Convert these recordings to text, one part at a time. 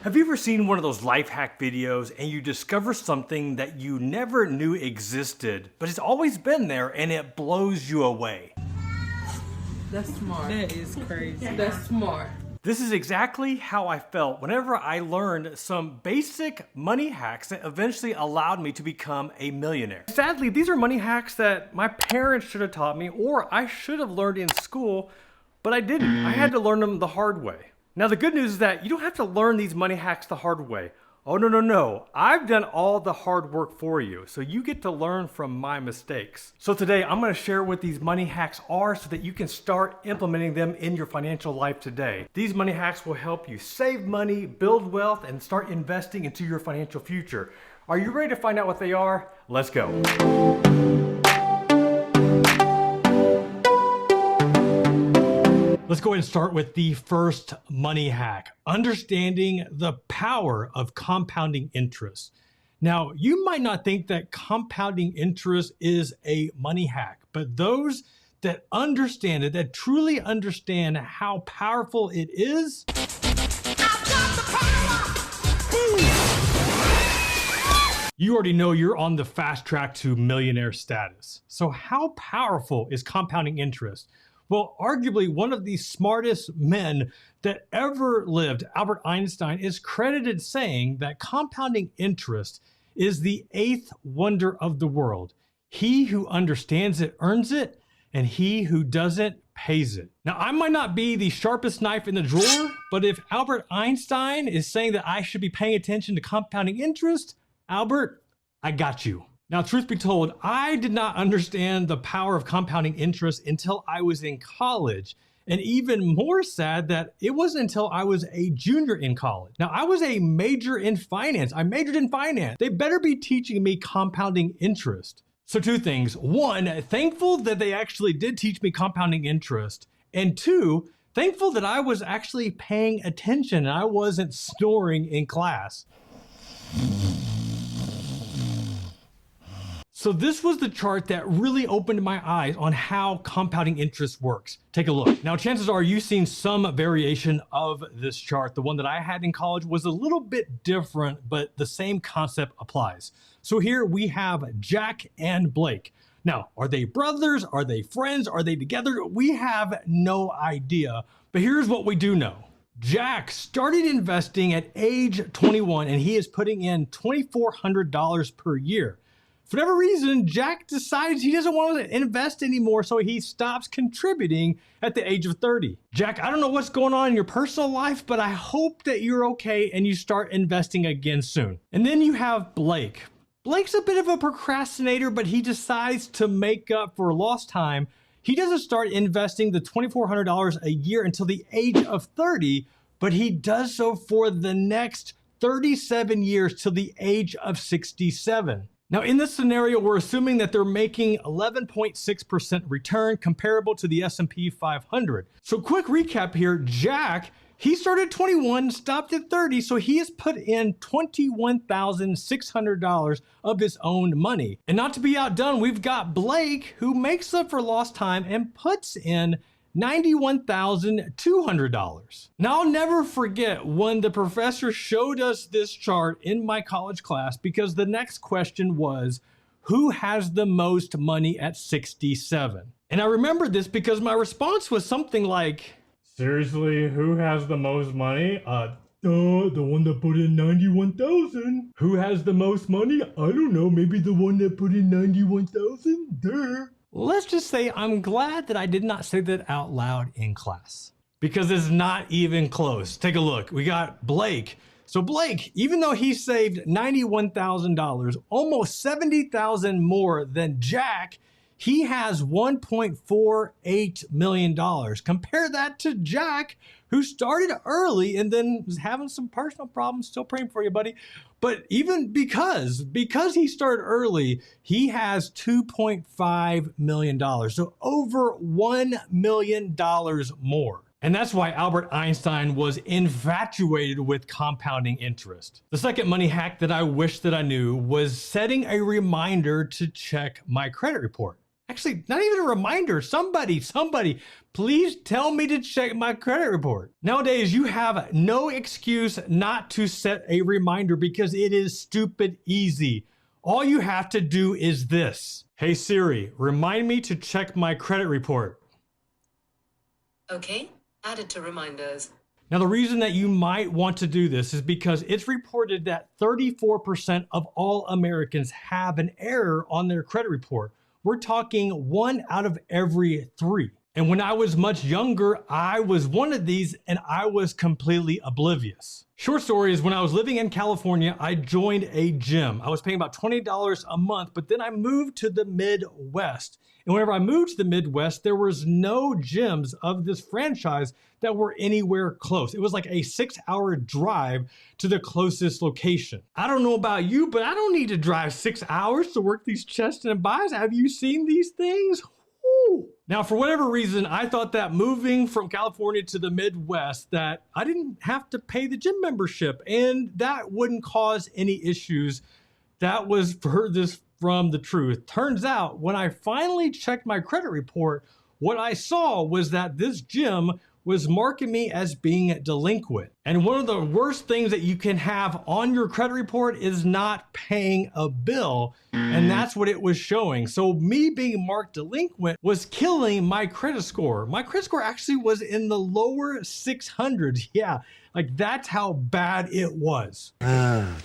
Have you ever seen one of those life hack videos and you discover something that you never knew existed, but it's always been there and it blows you away? That's smart. That is crazy. That's smart. This is exactly how I felt whenever I learned some basic money hacks that eventually allowed me to become a millionaire. Sadly, these are money hacks that my parents should have taught me or I should have learned in school, but I didn't. I had to learn them the hard way. Now, the good news is that you don't have to learn these money hacks the hard way. Oh, no. I've done all the hard work for you, so you get to learn from my mistakes. So today, I'm gonna share what these money hacks are so that you can start implementing them in your financial life today. These money hacks will help you save money, build wealth, and start investing into your financial future. Are you ready to find out what they are? Let's go. Let's go ahead and start with the first money hack, understanding the power of compounding interest. Now, you might not think that compounding interest is a money hack, but those that understand it, that truly understand how powerful it is, you already know you're on the fast track to millionaire status. So how powerful is compounding interest? Well, arguably one of the smartest men that ever lived, Albert Einstein, is credited saying that compounding interest is the eighth wonder of the world. He who understands it earns it, and he who doesn't pays it. Now, I might not be the sharpest knife in the drawer, but if Albert Einstein is saying that I should be paying attention to compounding interest, Albert, I got you. Now, truth be told, I did not understand the power of compounding interest until I was in college. And even more sad that it wasn't until I was a junior in college. Now, I was a major in finance. I majored in finance. They better be teaching me compounding interest. So two things. One, thankful that they actually did teach me compounding interest. And two, thankful that I was actually paying attention and I wasn't snoring in class. So this was the chart that really opened my eyes on how compounding interest works. Take a look. Now, chances are you've seen some variation of this chart. The one that I had in college was a little bit different, but the same concept applies. So here we have Jack and Blake. Now, are they brothers? Are they friends? Are they together? We have no idea, but here's what we do know. Jack started investing at age 21 and he is putting in $2,400 per year. For whatever reason, Jack decides he doesn't want to invest anymore, so he stops contributing at the age of 30. Jack, I don't know what's going on in your personal life, but I hope that you're okay and you start investing again soon. And then you have Blake. Blake's a bit of a procrastinator, but he decides to make up for lost time. He doesn't start investing the $2,400 a year until the age of 30, but he does so for the next 37 years till the age of 67. Now, in this scenario, we're assuming that they're making 11.6% return comparable to the S&P 500. So quick recap here, Jack, he started at 21, stopped at 30, so he has put in $21,600 of his own money. And not to be outdone, we've got Blake, who makes up for lost time and puts in $91,200. Now, I'll never forget when the professor showed us this chart in my college class because the next question was, who has the most money at 67? And I remember this because my response was something like, seriously, who has the most money? The one that put in 91,000. Who has the most money? I don't know, maybe the one that put in 91,000? Duh. Let's just say I'm glad that I did not say that out loud in class because it's not even close. Take a look. We got Blake. So Blake, even though he saved $91,000, almost $70,000 more than Jack, he has $1.48 million. Compare that to Jack, who started early and then was having some personal problems. Still praying for you, buddy. But even because he started early, he has $2.5 million. So over $1 million more. And that's why Albert Einstein was infatuated with compounding interest. The second money hack that I wish that I knew was setting a reminder to check my credit report. Actually, not even a reminder. Somebody, please tell me to check my credit report. Nowadays, you have no excuse not to set a reminder because it is stupid easy. All you have to do is this. Hey Siri, remind me to check my credit report. Okay, added to reminders. Now, the reason that you might want to do this is because it's reported that 34% of all Americans have an error on their credit report. We're talking 1 out of every 3. And when I was much younger, I was one of these and I was completely oblivious. Short story is when I was living in California, I joined a gym. I was paying about $20 a month, but then I moved to the Midwest. And whenever I moved to the Midwest, there was no gyms of this franchise that were anywhere close. It was like a 6-hour drive to the closest location. I don't know about you, but I don't need to drive 6 hours to work these chest and buys. Have you seen these things? Woo. Now, for whatever reason, I thought that moving from California to the Midwest, that I didn't have to pay the gym membership and that wouldn't cause any issues. That was furthest from the truth. Turns out, when I finally checked my credit report, what I saw was that this gym was marking me as being delinquent. And one of the worst things that you can have on your credit report is not paying a bill. And that's what it was showing. So me being marked delinquent was killing my credit score. My credit score actually was in the lower 600s. Yeah, like that's how bad it was.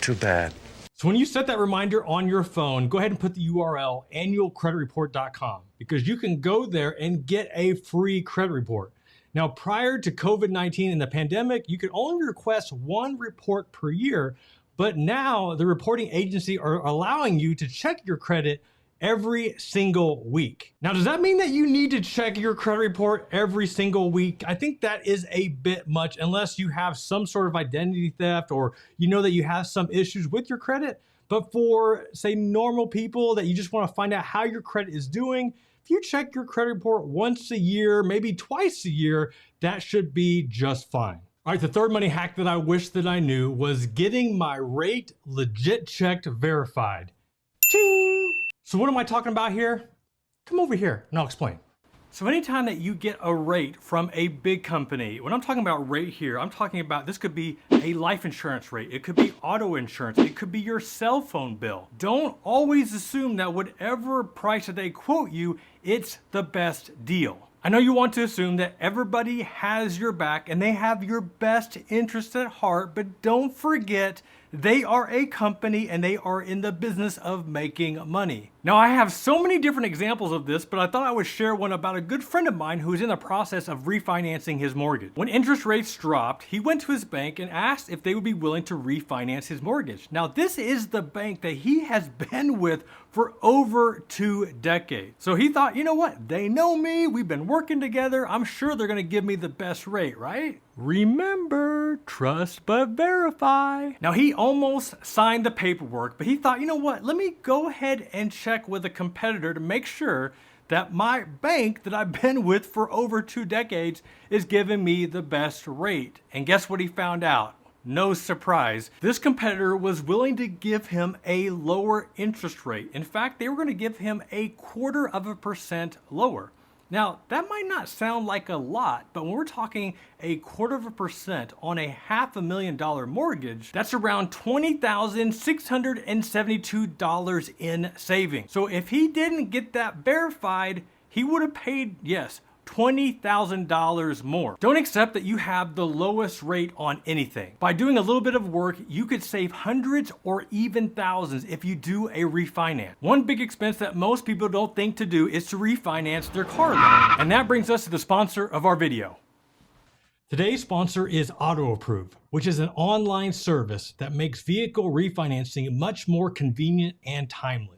Too bad. So when you set that reminder on your phone, go ahead and put the URL annualcreditreport.com because you can go there and get a free credit report. Now, prior to COVID-19 and the pandemic, you could only request 1 report per year, but now the reporting agency are allowing you to check your credit every single week. Now, does that mean that you need to check your credit report every single week? I think that is a bit much unless you have some sort of identity theft or you know that you have some issues with your credit. But for, say, normal people that you just want to find out how your credit is doing, if you check your credit report once a year, maybe twice a year, that should be just fine. All right, the third money hack that I wish that I knew was getting my rate legit checked verified. Ching! So what am I talking about here? Come over here and I'll explain. So anytime that you get a rate from a big company, when I'm talking about rate here, I'm talking about this could be a life insurance rate, it could be auto insurance, it could be your cell phone bill. Don't always assume that whatever price that they quote you, it's the best deal. I know you want to assume that everybody has your back and they have your best interest at heart, but don't forget they are a company and they are in the business of making money. Now, I have so many different examples of this, but I thought I would share one about a good friend of mine who is in the process of refinancing his mortgage. When interest rates dropped, he went to his bank and asked if they would be willing to refinance his mortgage. Now, this is the bank that he has been with for over 2 decades. So he thought, you know what? They know me. We've been working together. I'm sure they're going to give me the best rate, right? Remember, trust but verify. Now, he almost signed the paperwork, but he thought, you know what? Let me go ahead and check with a competitor to make sure that my bank that I've been with for over 2 decades is giving me the best rate. And guess what he found out? No surprise, this competitor was willing to give him a lower interest rate. In fact, they were going to give him 0.25% lower. Now, that might not sound like a lot, but when we're talking 0.25% on a $500,000 mortgage, that's around $20,672 in savings. So if he didn't get that verified, he would have paid, yes, $20,000 more. Don't accept that you have the lowest rate on anything. By doing a little bit of work, you could save hundreds or even thousands if you do a refinance. One big expense that most people don't think to do is to refinance their car loan. And that brings us to the sponsor of our video. Today's sponsor is AutoApprove, which is an online service that makes vehicle refinancing much more convenient and timely.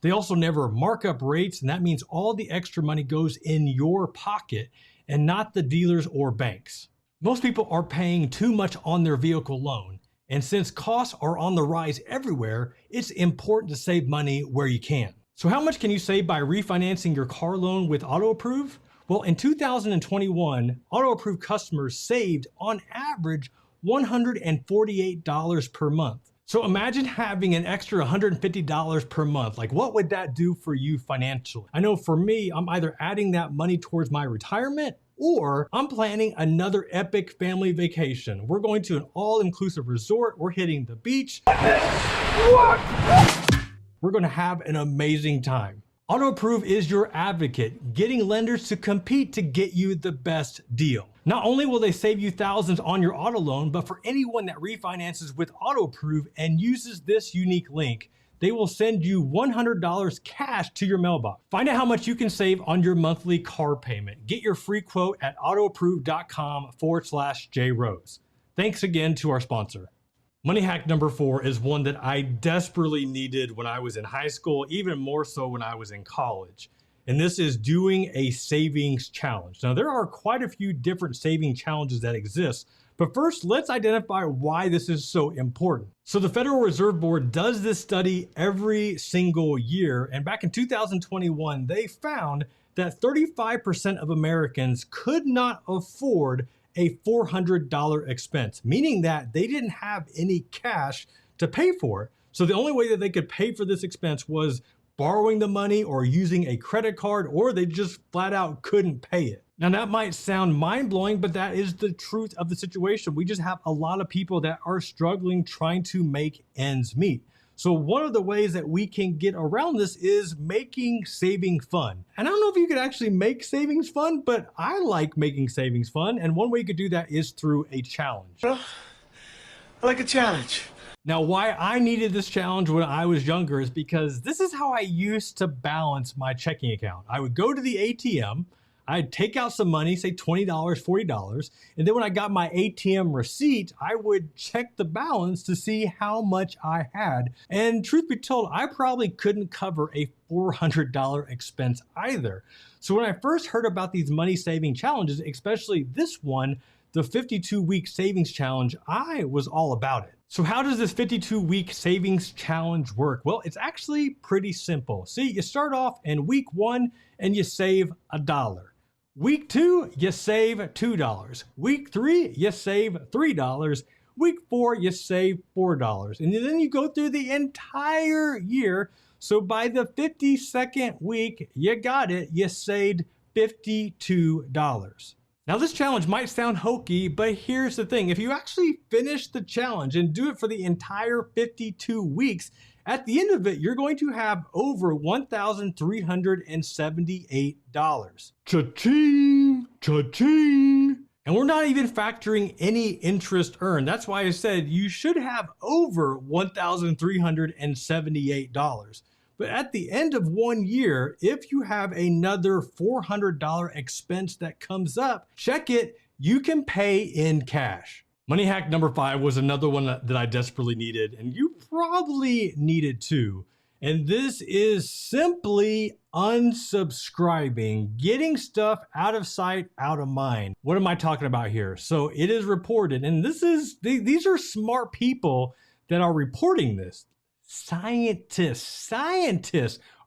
They also never mark up rates, and that means all the extra money goes in your pocket and not the dealers or banks. Most people are paying too much on their vehicle loan, and since costs are on the rise everywhere, it's important to save money where you can. So how much can you save by refinancing your car loan with AutoApprove? Well, in 2021, AutoApprove customers saved on average $148 per month. So imagine having an extra $150 per month. Like, what would that do for you financially? I know for me, I'm either adding that money towards my retirement or I'm planning another epic family vacation. We're going to an all-inclusive resort. We're hitting the beach. We're going to have an amazing time. AutoApprove is your advocate, getting lenders to compete to get you the best deal. Not only will they save you thousands on your auto loan, but for anyone that refinances with AutoApprove and uses this unique link, they will send you $100 cash to your mailbox. Find out how much you can save on your monthly car payment. Get your free quote at autoapprove.com/JRose. Thanks again to our sponsor. Money hack number 4 is one that I desperately needed when I was in high school, even more so when I was in college. And this is doing a savings challenge. Now, there are quite a few different saving challenges that exist, but first, let's identify why this is so important. So the Federal Reserve Board does this study every single year, and back in 2021, they found that 35% of Americans could not afford a $400 expense, meaning that they didn't have any cash to pay for it. So the only way that they could pay for this expense was borrowing the money or using a credit card, or they just flat out couldn't pay it. Now that might sound mind-blowing, but that is the truth of the situation. We just have a lot of people that are struggling trying to make ends meet. So one of the ways that we can get around this is making saving fun. And I don't know if you could actually make savings fun, but I like making savings fun. And one way you could do that is through a challenge. I like a challenge. Now, why I needed this challenge when I was younger is because this is how I used to balance my checking account. I would go to the ATM, I'd take out some money, say $20, $40, and then when I got my ATM receipt, I would check the balance to see how much I had. And truth be told, I probably couldn't cover a $400 expense either. So when I first heard about these money saving challenges, especially this one, the 52-week savings challenge, I was all about it. So how does this 52-week savings challenge work? Well, it's actually pretty simple. See, you start off in week 1 and you save $1. Week 2, you save $2. Week 3, you save $3. Week 4, you save $4. And then you go through the entire year. So by the 52nd week, you got it, you saved $52. Now this challenge might sound hokey, but here's the thing. If you actually finish the challenge and do it for the entire 52 weeks, at the end of it, you're going to have over $1,378. Cha-ching, cha-ching. And we're not even factoring any interest earned. That's why I said you should have over $1,378. But at the end of 1 year, if you have another $400 expense that comes up, check it, you can pay in cash. Money hack number 5 was another one that I desperately needed, and you probably needed too. And this is simply unsubscribing, getting stuff out of sight, out of mind. What am I talking about here? So it is reported, and these are smart people that are reporting this. Scientists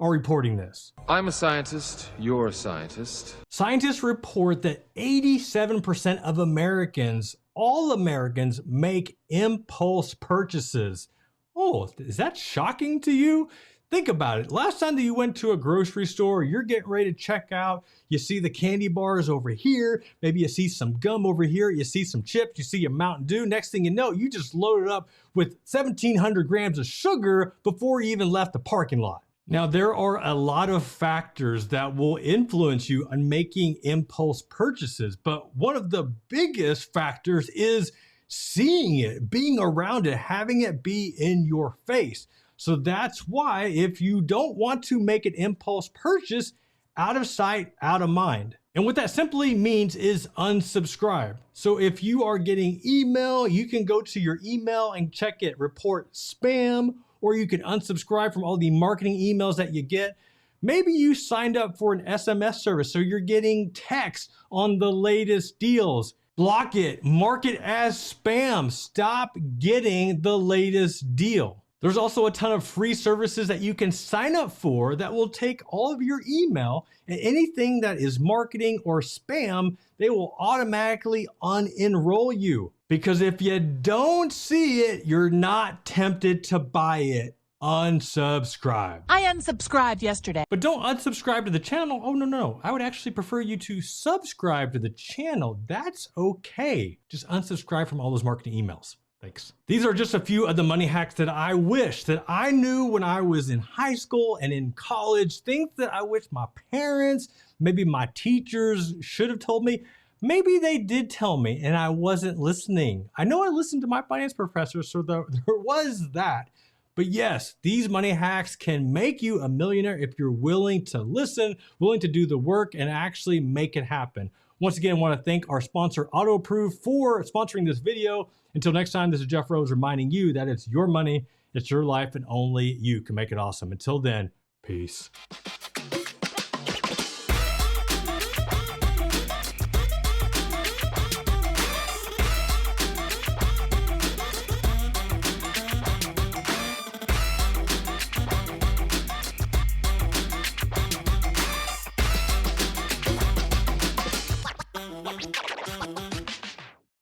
are reporting this. I'm a scientist, you're a scientist. Scientists report that 87% of Americans, all Americans, make impulse purchases. Oh, is that shocking to you? Think about it. Last time that you went to a grocery store, you're getting ready to check out, you see the candy bars over here, maybe you see some gum over here, you see some chips, you see a Mountain Dew. Next thing you know, you just loaded up with 1,700 grams of sugar before you even left the parking lot. Now, there are a lot of factors that will influence you on making impulse purchases, but one of the biggest factors is seeing it, being around it, having it be in your face. So that's why if you don't want to make an impulse purchase, out of sight, out of mind. And what that simply means is unsubscribe. So if you are getting email, you can go to your email and check it, report spam, or you can unsubscribe from all the marketing emails that you get. Maybe you signed up for an SMS service, so you're getting texts on the latest deals. Block it, mark it as spam. Stop getting the latest deal. There's also a ton of free services that you can sign up for that will take all of your email, and anything that is marketing or spam, they will automatically unenroll you. Because if you don't see it, you're not tempted to buy it. Unsubscribe. I unsubscribed yesterday. But don't unsubscribe to the channel. Oh, no. I would actually prefer you to subscribe to the channel. That's okay. Just unsubscribe from all those marketing emails. Thanks. These are just a few of the money hacks that I wish that I knew when I was in high school and in college. Things that I wish my parents, maybe my teachers should have told me. Maybe they did tell me and I wasn't listening. I know I listened to my finance professor, so there was that. But yes, these money hacks can make you a millionaire if you're willing to listen, willing to do the work, and actually make it happen. Once again, I want to thank our sponsor, AutoApprove, for sponsoring this video. Until next time, this is Jeff Rose reminding you that it's your money, it's your life, and only you can make it awesome. Until then, peace.